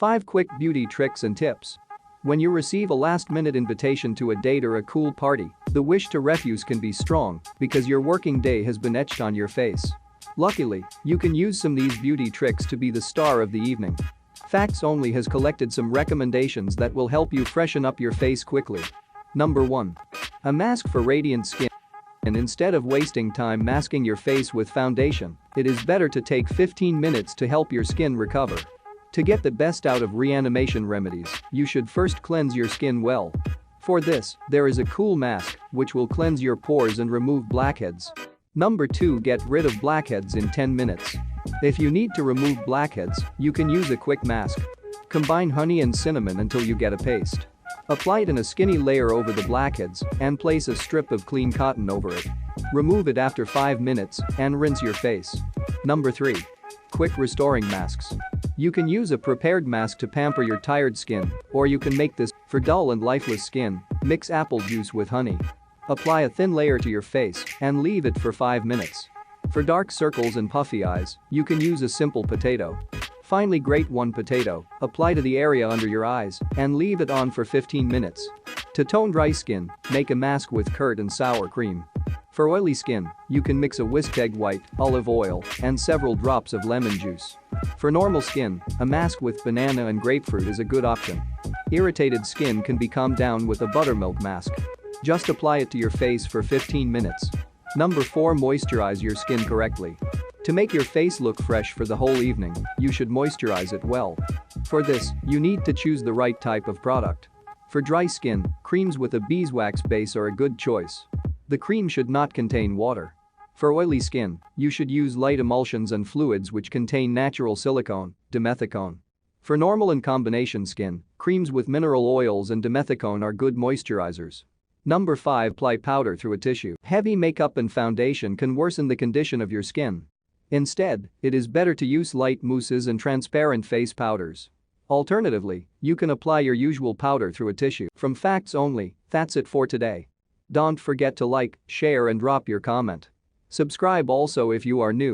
5 quick beauty tricks and tips. When you receive a last-minute invitation to a date or a cool party, the wish to refuse can be strong because your working day has been etched on your face. Luckily, you can use some of these beauty tricks to be the star of the evening. Facts Only has collected some recommendations that will help you freshen up your face quickly. Number 1. A mask for radiant skin. And instead of wasting time masking your face with foundation, it is better to take 15 minutes to help your skin recover. To get the best out of reanimation remedies, you should first cleanse your skin well. For this, there is a cool mask, which will cleanse your pores and remove blackheads. Number 2. Get rid of blackheads in 10 minutes. If you need to remove blackheads, you can use a quick mask. Combine honey and cinnamon until you get a paste. Apply it in a skinny layer over the blackheads and place a strip of clean cotton over it. Remove it after 5 minutes and rinse your face. Number 3. Quick restoring masks. You can use a prepared mask to pamper your tired skin, or you can make this for dull and lifeless skin. Mix apple juice with honey. Apply a thin layer to your face and leave it for 5 minutes. For dark circles and puffy eyes, you can use a simple potato. Finally, grate one potato, apply to the area under your eyes, and leave it on for 15 minutes. To tone dry skin, make a mask with curd and sour cream. For oily skin, you can mix a whisked egg white, olive oil, and several drops of lemon juice. For normal skin, a mask with banana and grapefruit is a good option. Irritated skin can be calmed down with a buttermilk mask. Just apply it to your face for 15 minutes. Number 4. Moisturize your skin correctly. To make your face look fresh for the whole evening, you should moisturize it well. For this, you need to choose the right type of product. For dry skin, creams with a beeswax base are a good choice. The cream should not contain water. For oily skin, you should use light emulsions and fluids which contain natural silicone, dimethicone. For normal and combination skin, creams with mineral oils and dimethicone are good moisturizers. Number 5. Apply powder through a tissue. Heavy makeup and foundation can worsen the condition of your skin. Instead, it is better to use light mousses and transparent face powders. Alternatively, you can apply your usual powder through a tissue. From Facts Only, that's it for today. Don't forget to like, share and drop your comment. Subscribe also if you are new.